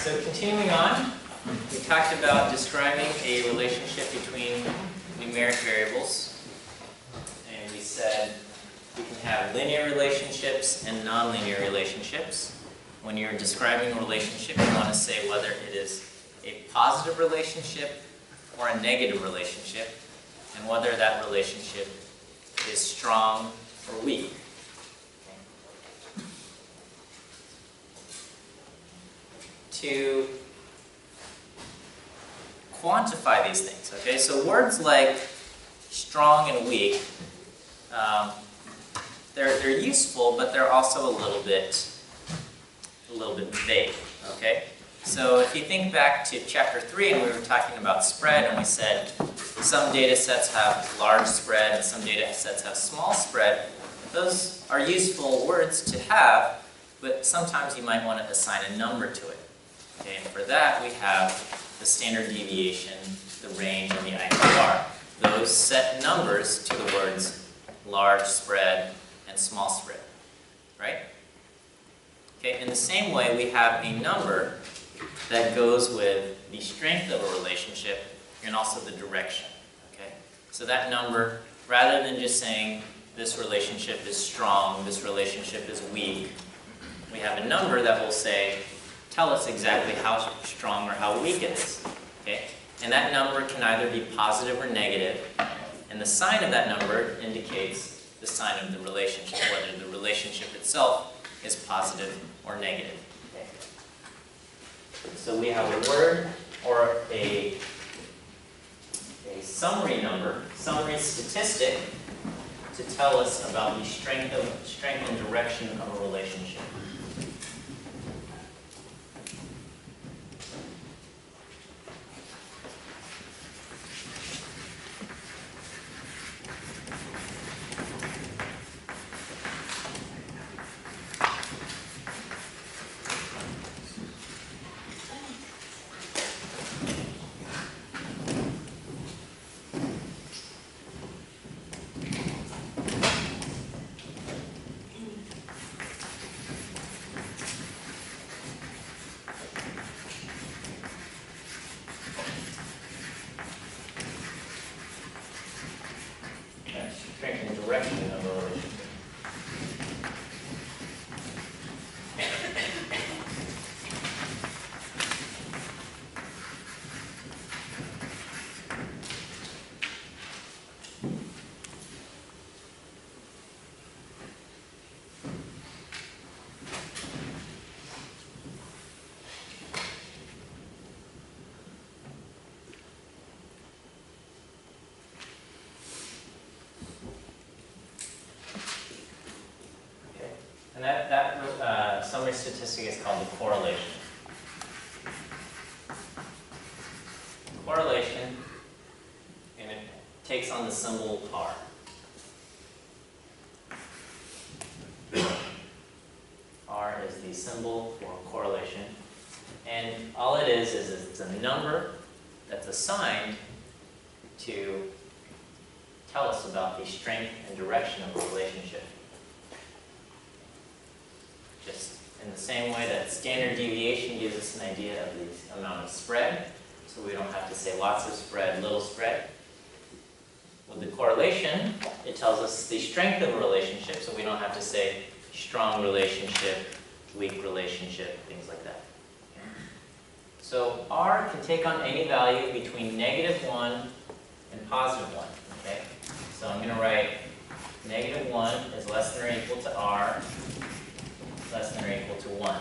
So continuing on, we talked about describing a relationship between numeric variables. And we said we can have linear relationships and nonlinear relationships. When you're describing a relationship, you want to say whether it is a positive relationship or a negative relationship, and whether that relationship is strong or weak. To quantify these things, okay? So words like strong and weak, they're useful, but they're also a little bit vague, okay? So if you think back to chapter 3, and we were talking about spread, and we said some data sets have large spread and some data sets have small spread. Those are useful words to have, but sometimes you might want to assign a number to it. Okay, and for that we have the standard deviation, the range, and the IPR. Those set numbers to the words large spread and small spread, right? Okay, in the same way we have a number that goes with the strength of a relationship and also the direction, okay? So that number, rather than just saying this relationship is strong, this relationship is weak, we have a number that will say, tell us exactly how strong or how weak it is, okay? And that number can either be positive or negative, and the sign of that number indicates the sign of the relationship, whether the relationship itself is positive or negative, okay? So we have a word or a summary number, summary statistic, to tell us about the strength and direction of a relationship. Strength and direction of a relationship. And that summary statistic is called the correlation. Correlation, and it takes on the symbol R. R is the symbol for correlation. And all it is it's a number that's assigned to tell us about the strength and direction of a relationship. Just in the same way that standard deviation gives us an idea of the amount of spread, so we don't have to say lots of spread, little spread. With the correlation, it tells us the strength of a relationship, so we don't have to say strong relationship, weak relationship, things like that. So R can take on any value between -1 and +1, okay? So I'm going to write -1 is less than or equal to R, less than or equal to 1.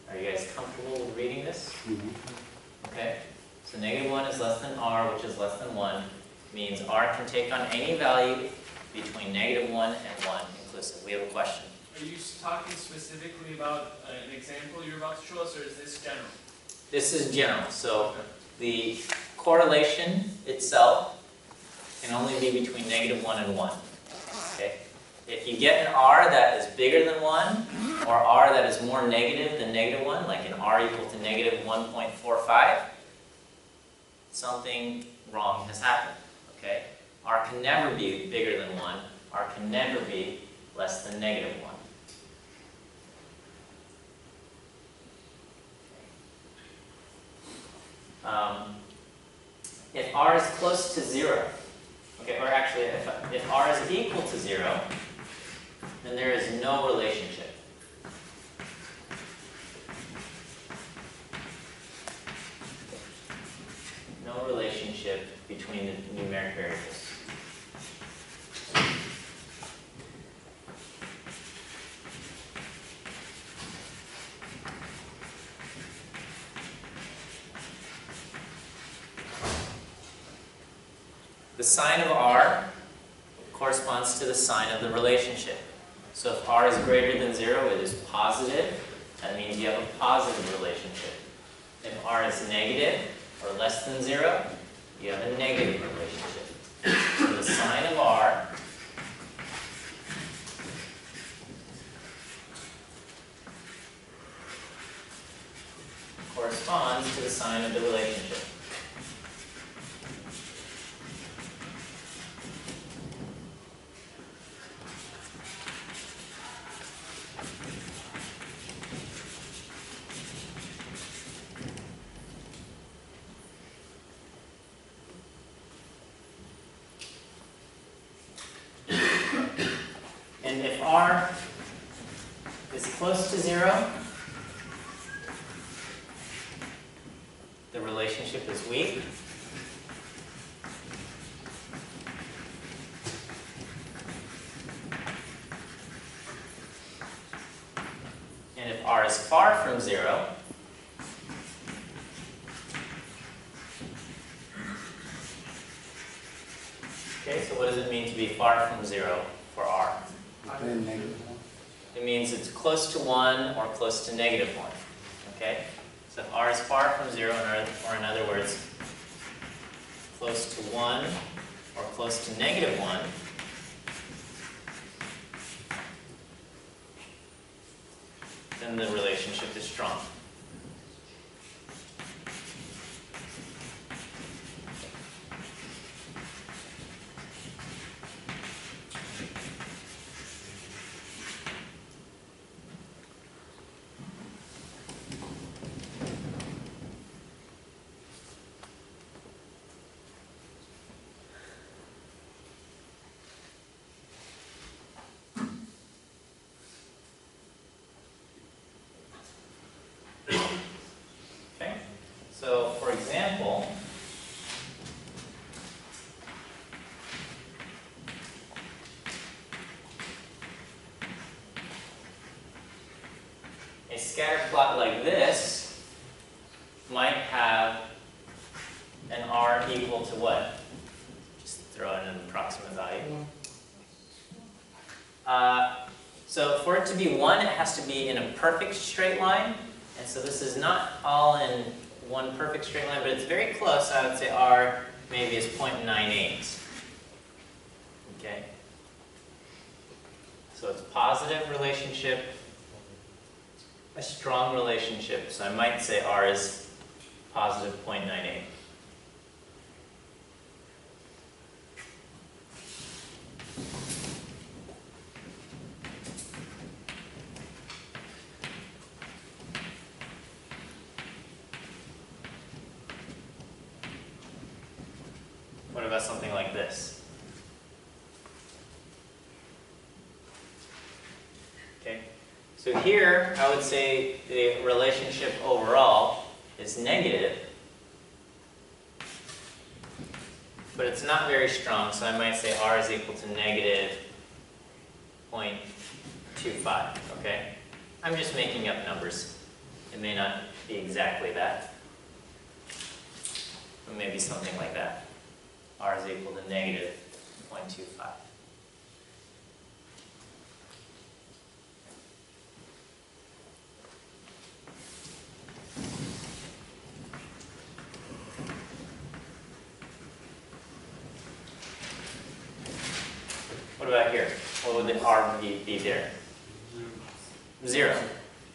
Are you guys comfortable with reading this? Mm-hmm. Okay. So -1 is less than R, which is less than 1, means R can take on any value between -1 and 1 inclusive. We have a question. Are you talking specifically about an example you're about to show us, or is this general? This is general. So the correlation itself can only be between -1 and 1. Okay. If you get an R that is bigger than 1, or R that is more negative than -1, like an R equal to -1.45, something wrong has happened, okay? R can never be bigger than 1. R can never be less than -1. close to 0, okay, or actually if r is equal to 0, then there is no relationship. No relationship between the numeric variables. The sign of r corresponds to the sign of the relationship. So if r is greater than 0, it is positive. That means you have a positive relationship. If r is negative or less than 0, you have a negative relationship. So the sign of r corresponds to the sign of the relationship. And if r is close to 0, the relationship is weak. And if r is far from 0, okay, so what does it mean to be far from 0 for r? It means it's close to 1 or close to negative 1. Okay? So if r is far from 0, or in other words, close to 1 or close to negative 1, then the relationship is strong. So, for example, a scatter plot like this might have an r equal to what? Just throw in an approximate value. So for it to be 1, it has to be in a perfect straight line. And so this is not all in one perfect straight line, but it's very close. I would say r maybe is 0.98. Okay? So it's a positive relationship, a strong relationship. So I might say r is positive 0.98. What about something like this? Okay, so here I would say the relationship overall is negative, but it's not very strong, so I might say r is equal to negative 0.25, okay? I'm just making up numbers. It may not be exactly that, but maybe something like that. R is equal to negative 0.25. What about here? What would the R be there? 0.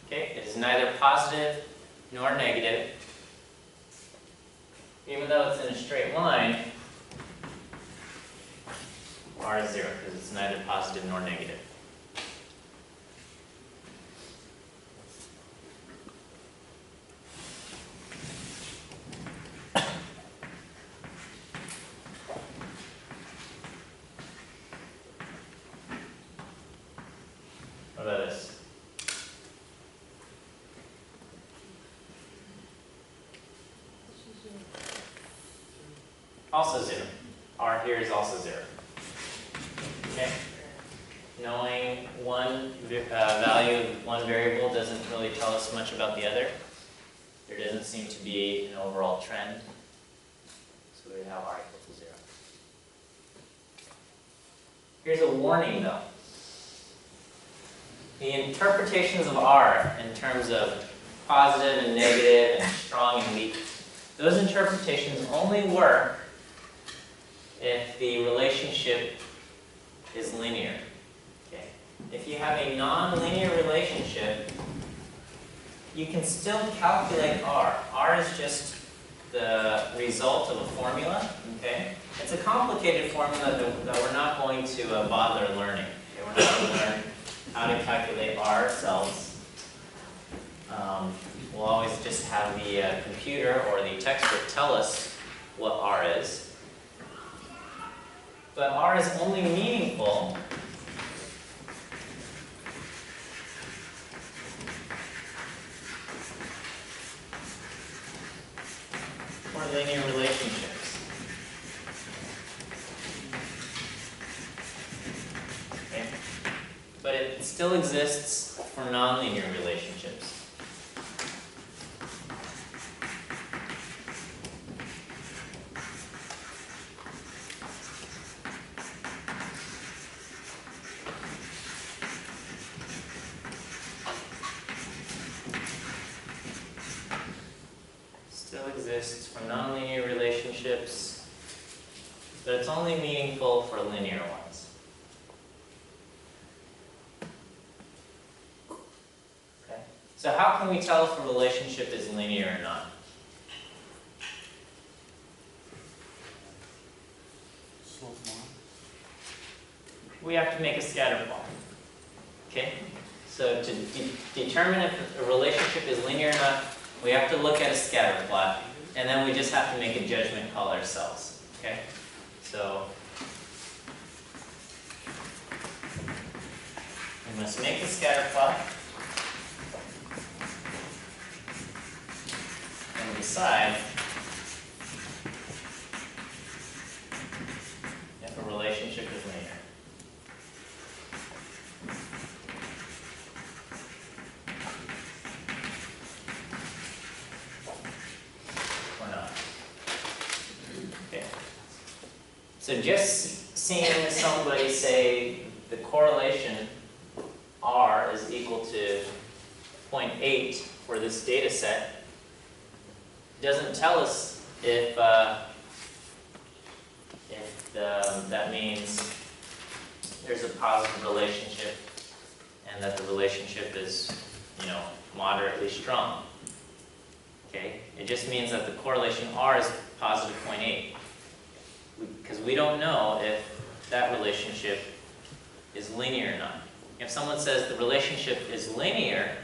Okay, it is neither positive nor negative. Even though it's in a straight line, r is 0 because it's neither positive nor negative. What about this? Also 0. R here is also 0. Okay? Knowing one value of one variable doesn't really tell us much about the other. There doesn't seem to be an overall trend. So we have R equal to 0. Here's a warning though. The interpretations of R in terms of positive and negative and strong and weak, those interpretations only work if the relationship is linear. Okay. If you have a nonlinear relationship, you can still calculate R. R is just the result of a formula. Okay. It's a complicated formula that we're not going to bother learning. Okay. We're not going to learn how to calculate R ourselves. We'll always just have the computer or the textbook tell us what R is. But R is only meaningful for linear relationships. Okay? But it still exists for nonlinear relationships. Exists for nonlinear relationships, but it's only meaningful for linear ones. Okay? So how can we tell if a relationship is linear or not? We have to make a scatter plot. Okay? So to determine if a relationship is linear or not, we have to look at a scatter plot, and then we just have to make a judgment call ourselves. Okay? So we must make a scatter plot and decide if a relationship is linear. So just seeing somebody say the correlation R is equal to 0.8 for this data set doesn't tell us if that means there's a positive relationship and that the relationship is, moderately strong. Okay? It just means that the correlation R is positive 0.8. Because we don't know if that relationship is linear or not. If someone says the relationship is linear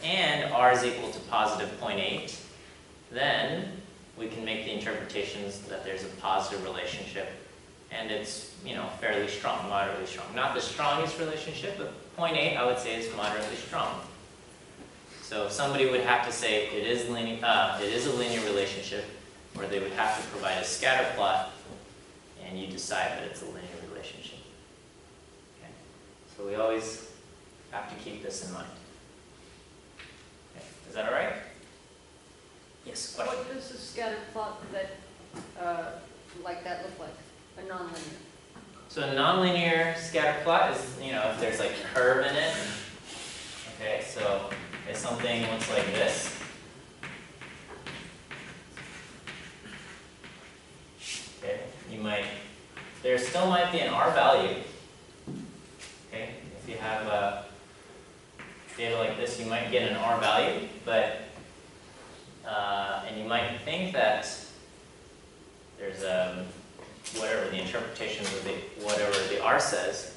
and R is equal to positive 0.8, then we can make the interpretations that there's a positive relationship and it's, fairly strong, moderately strong. Not the strongest relationship, but 0.8 I would say is moderately strong. So if somebody would have to say it is a linear relationship, or they would have to provide a scatter plot, and you decide that it's a linear relationship. Okay? So we always have to keep this in mind. Okay. Is that all right? Yes, question? What does a scatter plot that, like that look like? A nonlinear? So a nonlinear scatter plot is, if there's like a curve in it. Okay, so if something looks like this. Okay, there still might be an R value. Okay, if you have data like this, you might get an R value, but and you might think that there's whatever the interpretations of whatever the R says,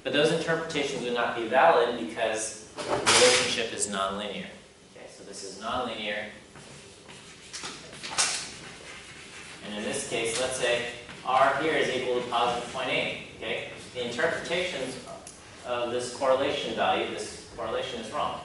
but those interpretations would not be valid because the relationship is nonlinear. Okay, so this is nonlinear. And in this case, let's say R here is equal to positive 0.8. Okay? The interpretations of this correlation value, this correlation is wrong.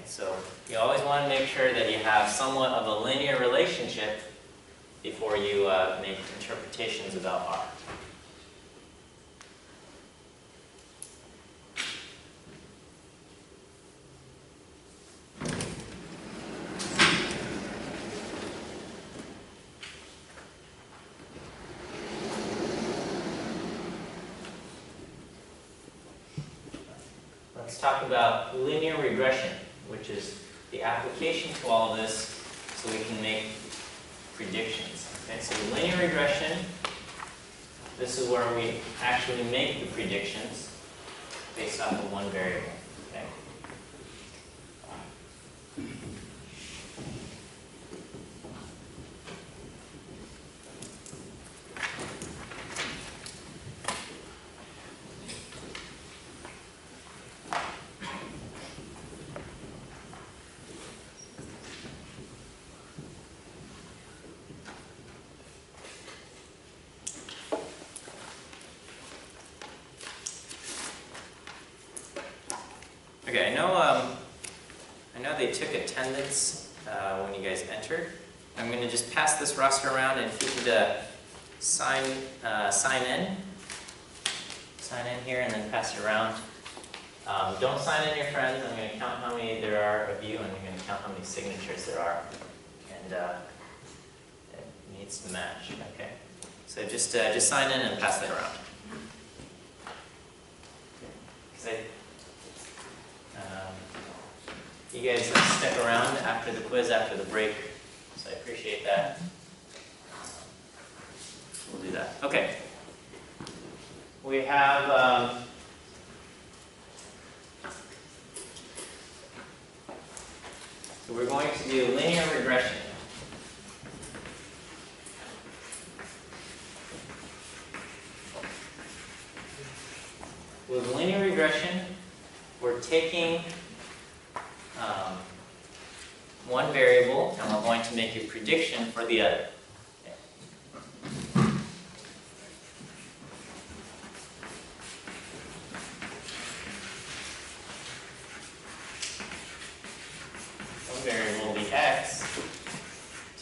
So you always want to make sure that you have somewhat of a linear relationship before you make interpretations about R. Let's talk about linear regression, which is the application to all of this so we can make predictions. Okay, so linear regression, this is where we actually make the predictions based off of one variable. Okay? Okay, I know they took attendance when you guys entered. I'm going to just pass this roster around, and if you could sign in here, and then pass it around. Don't sign in your friends. I'm going to count how many there are of you, and I'm going to count how many signatures there are, and it needs to match. Okay, so just sign in and pass that around. You guys stuck around after the quiz, after the break, so I appreciate that. We'll do that. Okay. We have so we're going to do linear regression. With linear regression, we're taking one variable, and we're going to make a prediction for the other. Okay. One variable will be x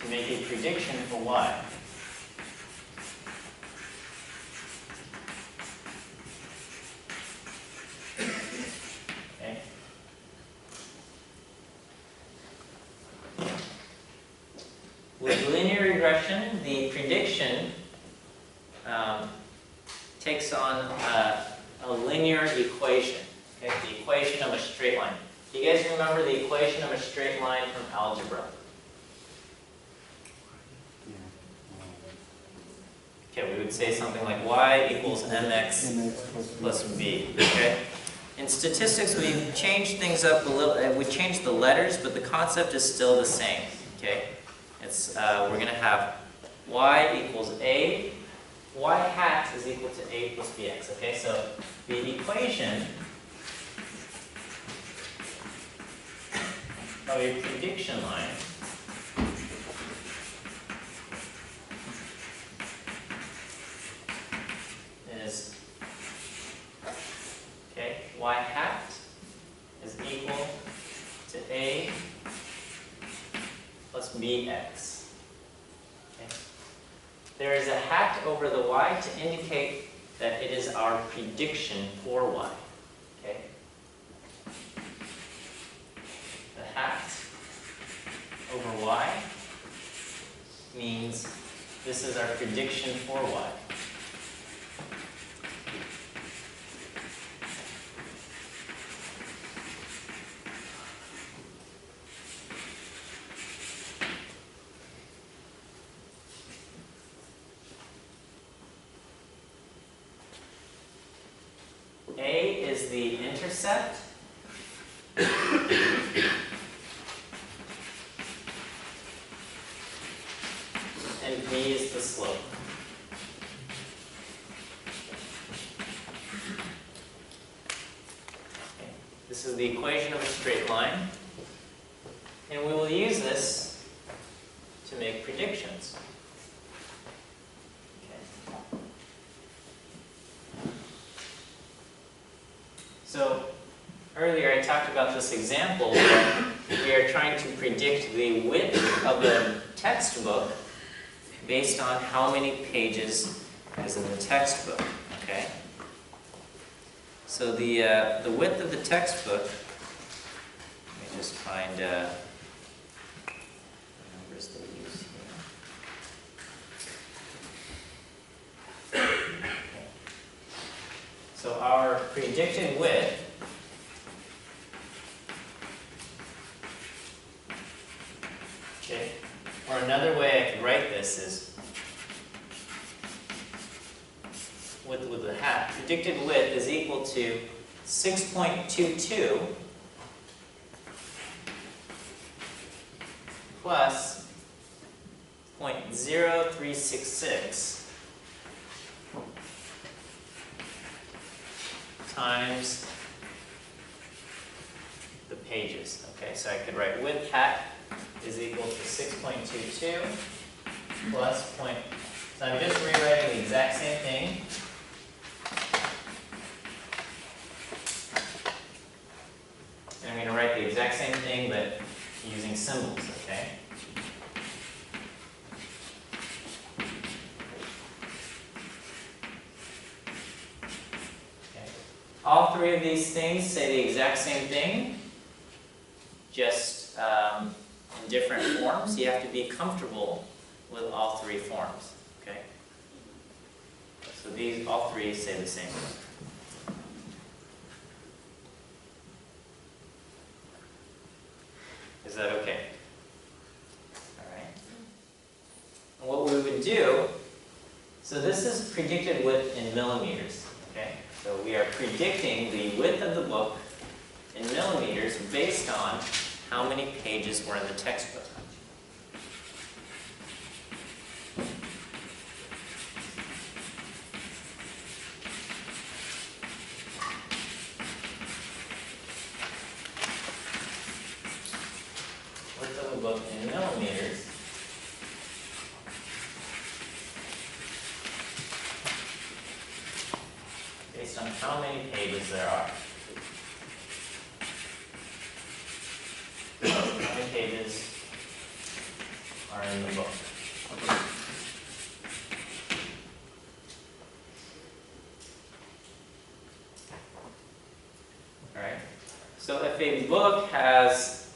to make a prediction for y. With linear regression, the prediction takes on a linear equation, okay? The equation of a straight line. Do you guys remember the equation of a straight line from algebra? Okay, we would say something like y equals mx plus b. Okay? In statistics, we've changed things up a little. We changed the letters, but the concept is still the same. Okay? We're going to have y equals a, y hat is equal to a plus bx. Okay, so the equation of a prediction line is, okay, y hat is equal to a plus bx. Okay. There is a hat over the y to indicate that it is our prediction for y. Okay. The hat over y means this is our prediction for y. A is the intercept. And B is the slope. This is the equation of a straight line. And we will use this to make predictions. Okay. So earlier I talked about this example where we are trying to predict the width of a textbook based on how many pages is in the textbook. Okay. So the width of the textbook, let me just find the numbers they use here. Okay. So our predicted width okay, or another way I could write this is with the hat. Predicted width is equal to 6.22 plus 0.0366 times the pages. Okay, so I could write width hat is equal to 6.22 plus point. So I'm just rewriting the exact same thing. And I'm going to write the exact same thing, but using symbols, okay? Okay. All three of these things say the exact same thing, just in different forms. You have to be comfortable with all three forms, okay? So these, all three say the same thing. Is that okay? All right. And what we would do, so this is predicted width in millimeters, okay? So we are predicting the width of the book in millimeters based on how many pages were in the textbook. Width of the book in millimeters based on how many pages there are. How many pages are in the book? Alright, so if a book has,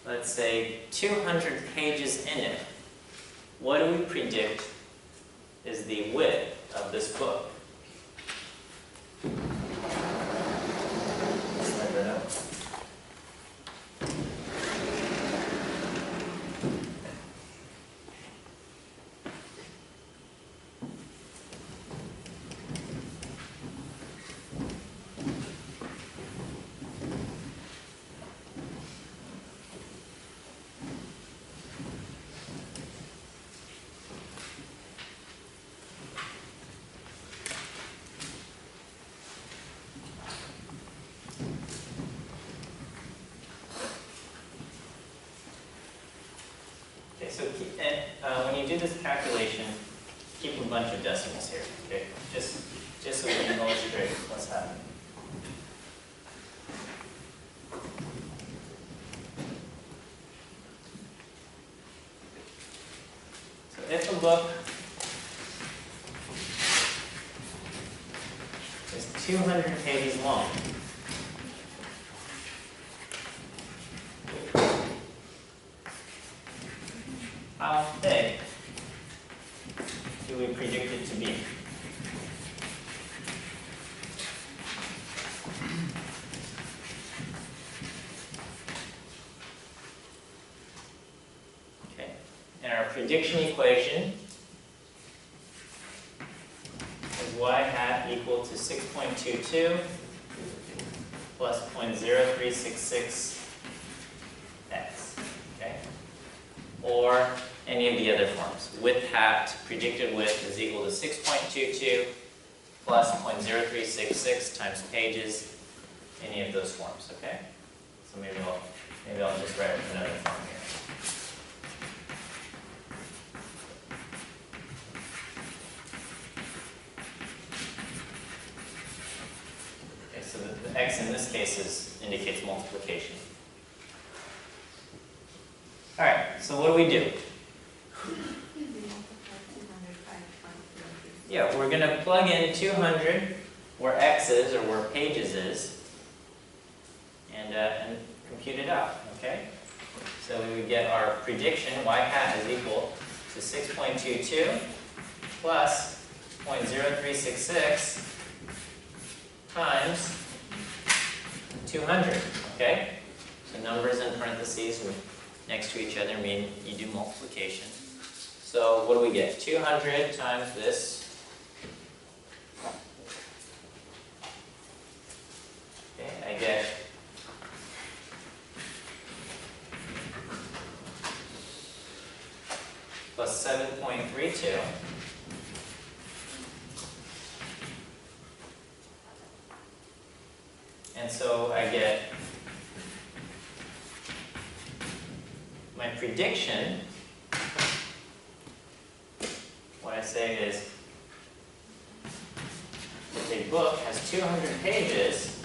let's say, 200 pages in it, what do we predict is the width of this book? Let's write that out. So when you do this calculation, keep a bunch of decimals here, okay? Just so we can illustrate what's happening. So if a book is 200 pages long, how thick do we predict it to be? Okay, and our prediction equation is y hat equal to 6.22 plus 0.0366 x, okay? Or any of the other forms. Width hat, predicted width, is equal to 6.22 plus 0.0366 times pages any of those forms, okay? So maybe I'll just write another form here. Okay, so the x in this case indicates multiplication. All right, so what do? Yeah, we're going to plug in 200 where x is, or where pages is, and compute it out, okay? So we would get our prediction, y hat is equal to 6.22 plus 0.0366 times 200, okay? So numbers in parentheses next to each other mean you do multiplication. So what do we get? 200 times this. Okay, I get plus 7.32. And so I get my prediction. What I say is, if a book has 200 pages,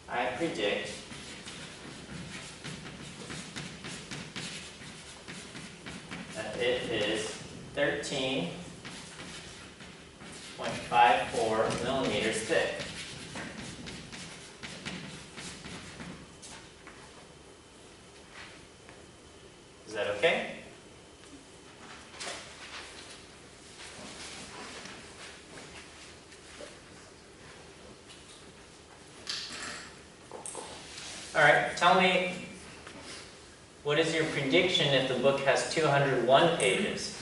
I predict that it is 13.54 millimeters thick. Is that okay? All right, tell me, what is your prediction if the book has 201 pages?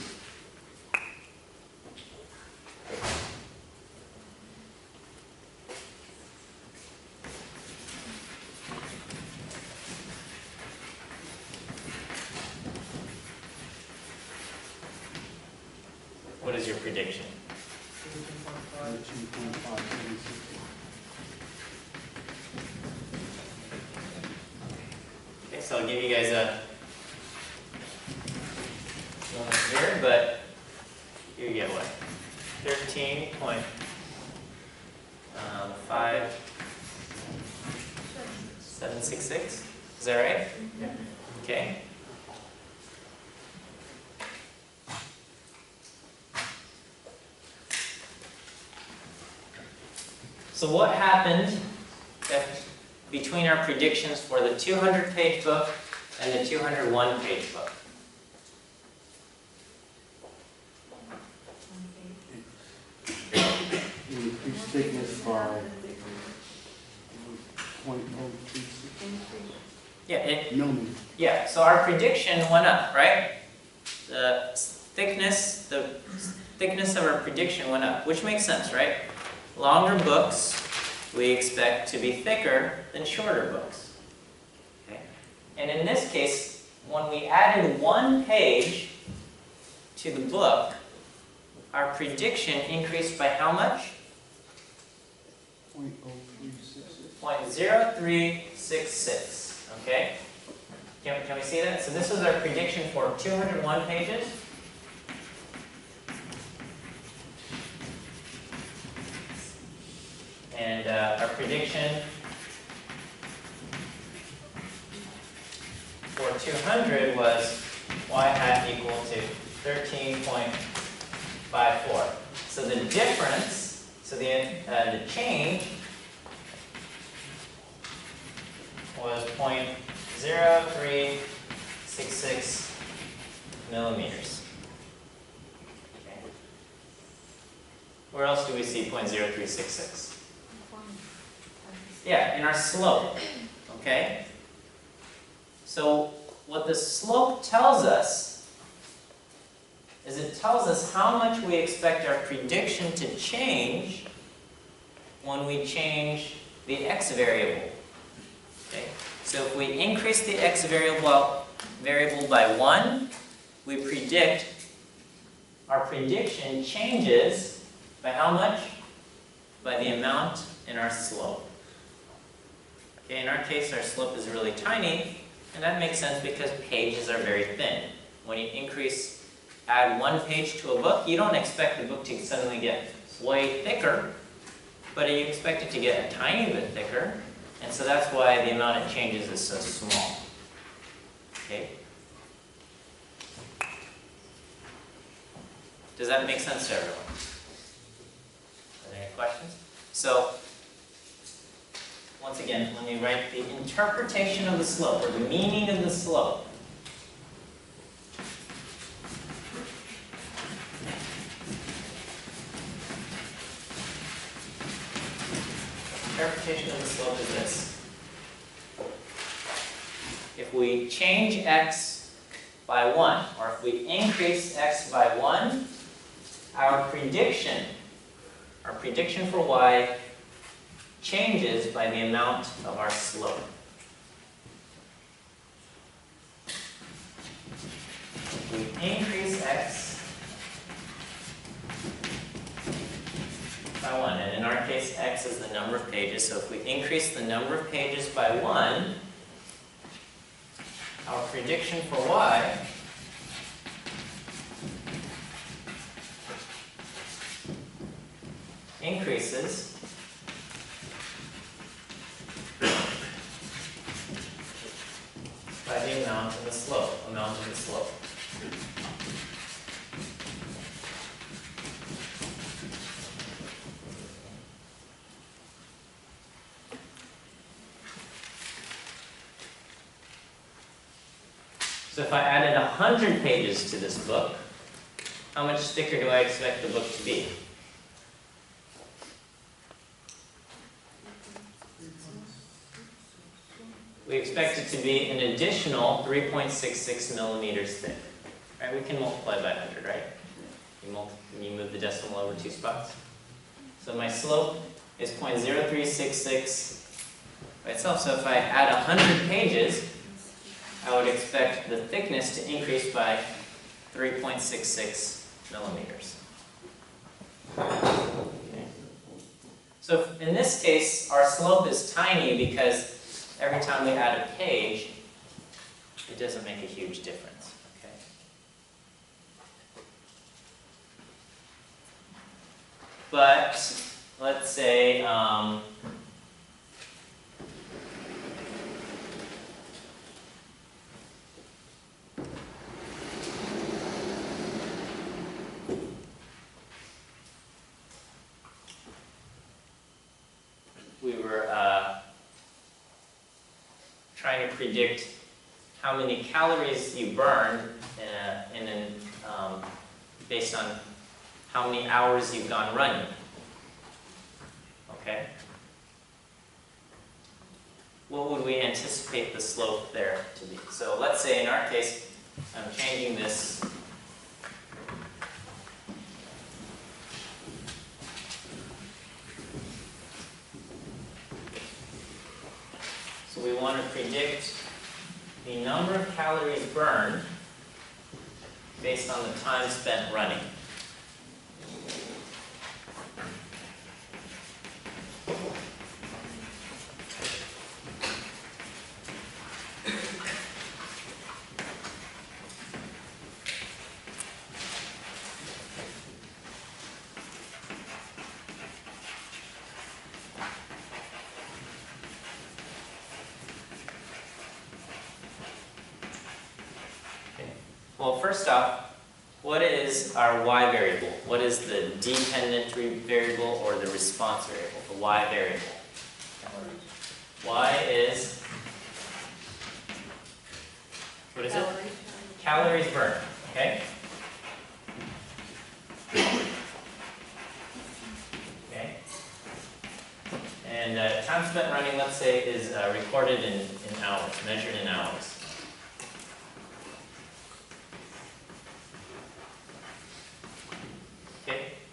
What is your prediction? Okay, so I'll give you guys a moment here, but you get what? 13.5766? Is that right? Yeah. Okay. So what happened between our predictions for the 200-page book and the 201-page book? Increased thickness by 0.036 millimeters. Yeah, so our prediction went up, right? The thickness of our prediction went up, which makes sense, right? Longer books we expect to be thicker than shorter books. Okay? And in this case, when we added one page to the book, our prediction increased by how much? 0.0366. Okay? Can we see that? So this was our prediction for 201 pages. And our prediction for 200 was y hat equal to 13.54. So the difference, so the change was 0.0366 millimeters. Okay. Where else do we see 0.0366? Yeah, in our slope, okay? So what the slope tells us is it tells us how much we expect our prediction to change when we change the x variable. Okay? So if we increase the x variable by 1, we predict, our prediction changes By how much? By the amount in our slope. Okay, in our case, our slope is really tiny, and that makes sense because pages are very thin. When you add 1 page to a book, you don't expect the book to suddenly get way thicker, but you expect it to get a tiny bit thicker, and so that's why the amount it changes is so small. Okay? Does that make sense to everyone? Are there any questions? So, once again, let me write the interpretation of the slope, or the meaning of the slope. Interpretation of the slope is this. If we change x by 1, or if we increase x by 1, our prediction for y changes by the amount of our slope. If we increase x by 1, and in our case x is the number of pages, so if we increase the number of pages by 1, our prediction for y increases by the amount of the slope. So if I added 100 pages to this book, how much thicker do I expect the book to be? We expect it to be an additional 3.66 millimeters thick. Right? We can multiply by 100, right? You move the decimal over 2 spots. So my slope is 0.0366 by itself. So if I add 100 pages, I would expect the thickness to increase by 3.66 millimeters. Okay. So in this case, our slope is tiny because every time we add a page, it doesn't make a huge difference. Okay? But let's say we were trying to predict how many calories you burn based on how many hours you've gone running. Okay? What would we anticipate the slope there to be? So let's say in our case, I'm changing this. So we want to predict the number of calories burned based on the time spent running. Well, first off, what is our y variable? What is the dependent variable or the response variable, the y variable? Y is, what is it? Calories burned, okay? Okay. And time spent running, let's say, is recorded in hours, measured in hours.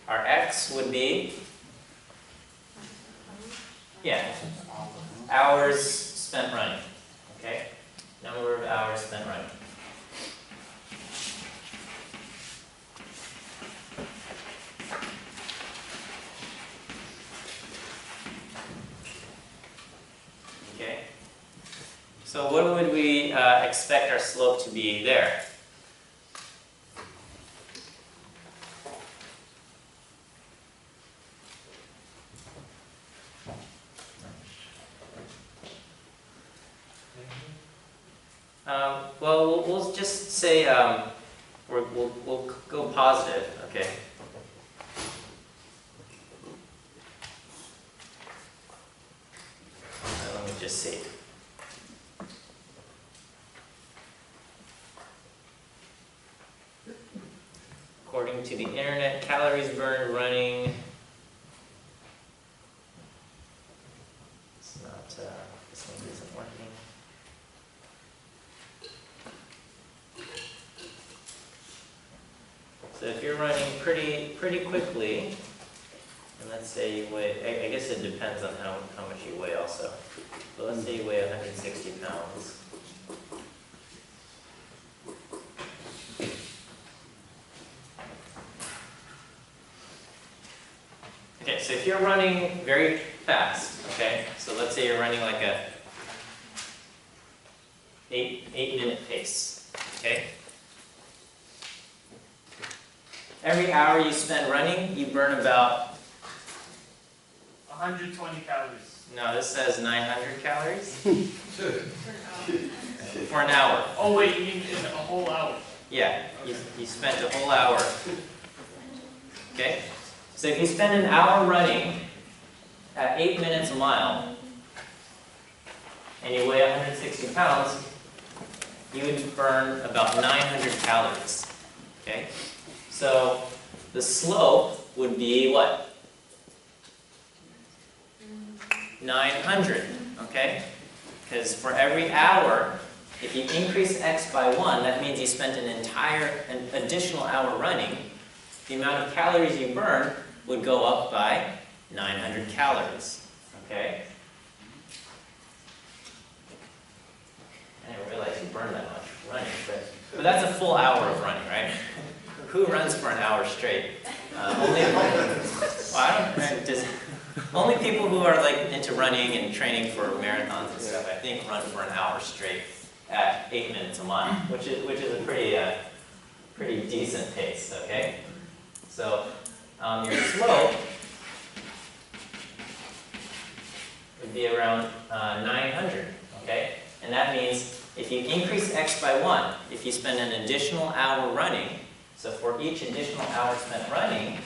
Our x would be, hours spent running, okay? Number of hours spent running. So what would we expect our slope to be there? Well, we'll just say we'll go positive, okay? Let me just see. According to the internet, calories burned running. It's not, this one isn't working. So if you're running pretty quickly, and let's say you weigh, I guess it depends on how much you weigh also. But let's say you weigh 160 pounds. Okay, so if you're running very fast, okay, so let's say you're running like a 8-minute pace, okay? Every hour you spend running, you burn about 120 calories. No, this says 900 calories for an hour. Oh wait, you mean in a whole hour? Yeah, Okay. you spent a whole hour. Okay? So if you spend an hour running at 8 minutes a mile, and you weigh 160 pounds, you would burn about 900 calories. Okay? So the slope would be what? 900, okay? Because for every hour, if you increase x by 1, that means you spent an additional hour running. The amount of calories you burn would go up by 900 calories, okay? I didn't realize you burned that much running, but that's a full hour of running, right? Who runs for an hour straight? Only people who are like into running and training for marathons and stuff, I think, run for an hour straight at 8 minutes a mile, which is a pretty decent pace. Okay, so your slope would be around 900. Okay, and that means if you increase x by 1, if you spend an additional hour running, so for each additional hour spent running,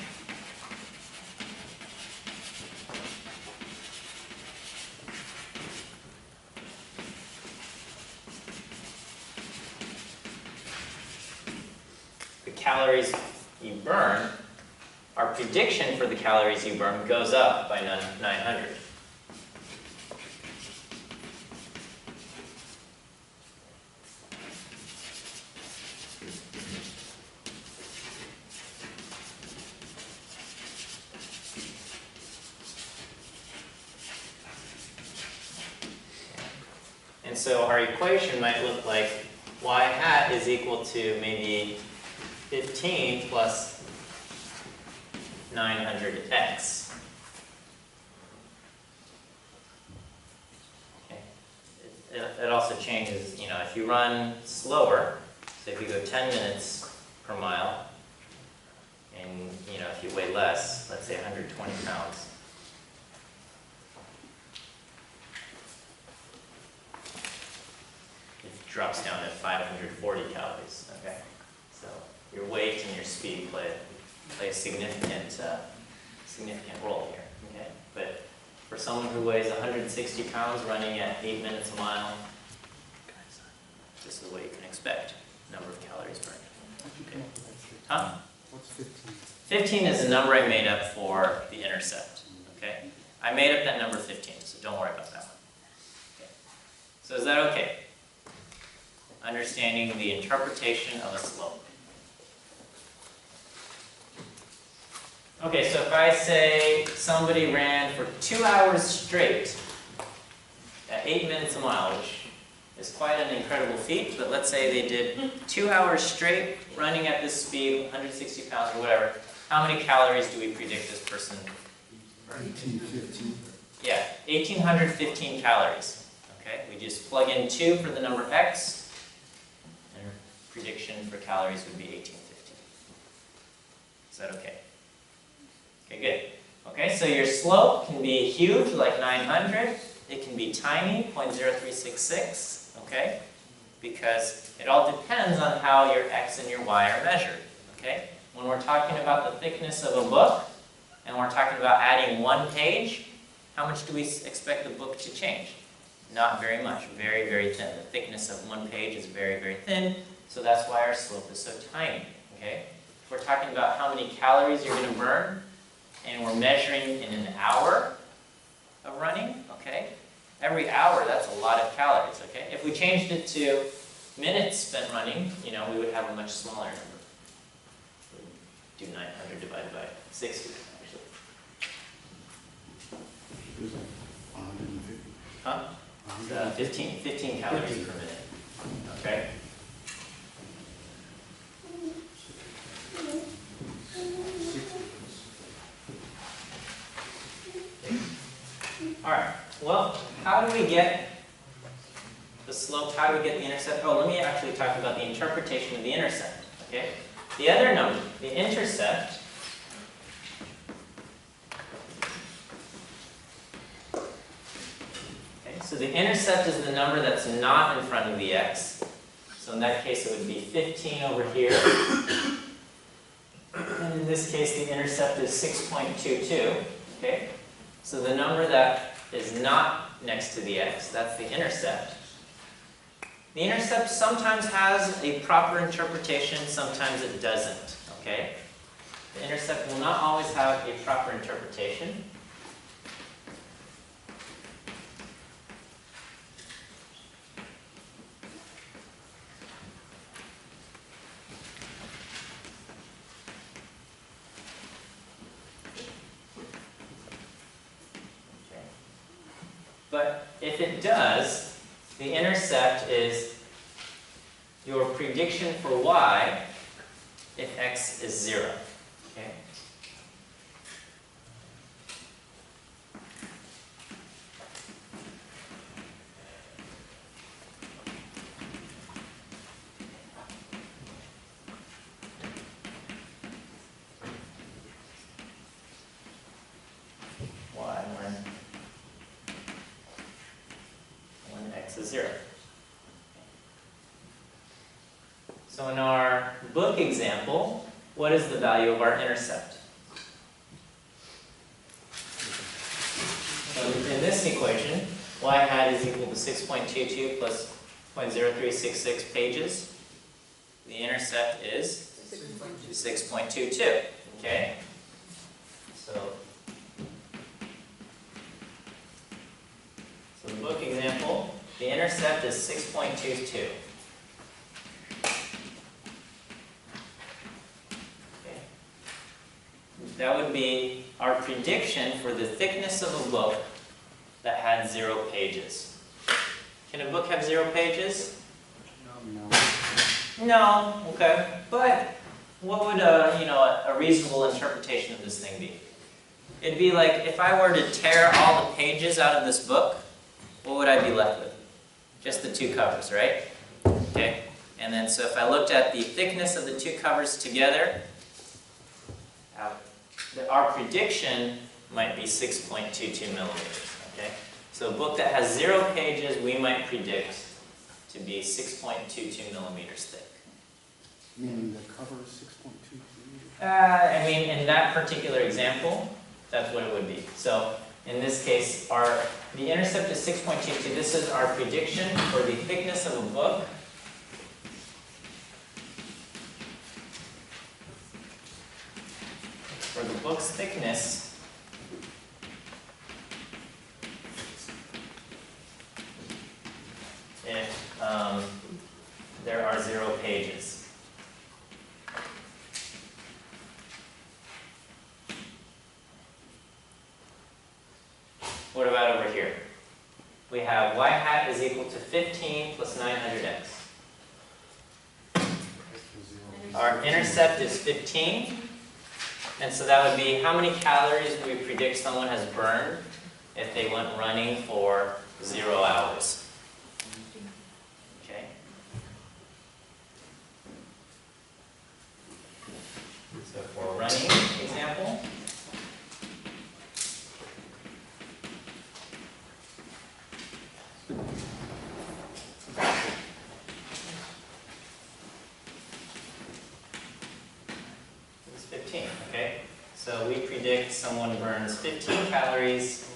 the calories you burn, our prediction for the calories you burn goes up by 900. And so our equation might look like y hat is equal to maybe 15 plus 900x. Okay. It also changes, if you run slower, so if you go 10 minutes per mile, and if you weigh less, let's say 120 pounds, drops down to 540 calories. Okay, so your weight and your speed play a significant role here. Okay, but for someone who weighs 160 pounds running at 8 minutes a mile, this is what you can expect. Number of calories burned. Okay. Huh? What's 15? 15 is the number I made up for the intercept. Okay, I made up that number 15, so don't worry about that one. Okay. So is that okay? Understanding the interpretation of a slope. Okay, so if I say somebody ran for 2 hours straight at 8 minutes a mile, which is quite an incredible feat, but let's say they did 2 hours straight running at this speed, 160 pounds or whatever, how many calories do we predict this person burned? 18, 15. Yeah, 1,815 calories. Okay, we just plug in 2 for the number x, and our prediction for calories would be 1850. Is that okay? Okay, good. Okay, so your slope can be huge, like 900. It can be tiny, 0.0366, okay? Because it all depends on how your x and your y are measured, okay? When we're talking about the thickness of a book, and we're talking about adding 1 page, how much do we expect the book to change? Not very much, very, very thin. The thickness of 1 page is very, very thin, so that's why our slope is so tiny, okay? If we're talking about how many calories you're going to burn, and we're measuring in an hour of running, okay? Every hour, that's a lot of calories, okay? If we changed it to minutes spent running, you know, we would have a much smaller number. We'd do 900 divided by 60, actually. There's like 150. Huh? 15 calories per minute, okay? All right, well, how do we get the slope? How do we get the intercept? Oh, let me actually talk about the interpretation of the intercept, okay? The other number, the intercept, okay, so the intercept is the number that's not in front of the x. So in that case, it would be 15 over here. And in this case, the intercept is 6.22, okay? So the number that is not next to the x, that's the intercept. The intercept sometimes has a proper interpretation, sometimes it doesn't, okay? The intercept will not always have a proper interpretation. But if it does, the intercept is your prediction for y if x is 0. Okay? Y when x is 0. So in our book example, what is the value of our intercept? So in this equation, y hat is equal to 6.22 plus 0.0366 pages. The intercept is 6.22. Okay? So the book example, the intercept is 6.22. That would be our prediction for the thickness of a book that had 0 pages. Can a book have 0 pages? No. No. Okay. But what would a reasonable interpretation of this thing be? It'd be like if I were to tear all the pages out of this book, what would I be left with? Just the 2 covers, right? Okay. And then so if I looked at the thickness of the 2 covers together, our prediction might be 6.22 millimeters, okay? So a book that has 0 pages, we might predict to be 6.22 millimeters thick. Meaning the cover is 6.22? I mean, in that particular example, that's what it would be. So in this case, the intercept is 6.22. This is our prediction for the thickness of a book. For the book's thickness, if there are 0 pages. What about over here? We have y hat is equal to 15 plus 900x. Our intercept is 15. And so that would be how many calories do we predict someone has burned if they went running for 0 hours? So for a running example, it's 15, okay? So we predict someone burns 15 calories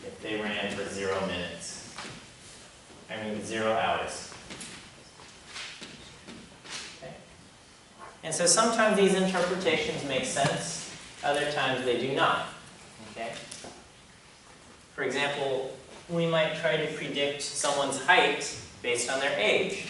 if they ran for 0 minutes. I mean 0 hours. Okay. And so sometimes these interpretations make sense, other times they do not. Okay? For example, we might try to predict someone's height based on their age.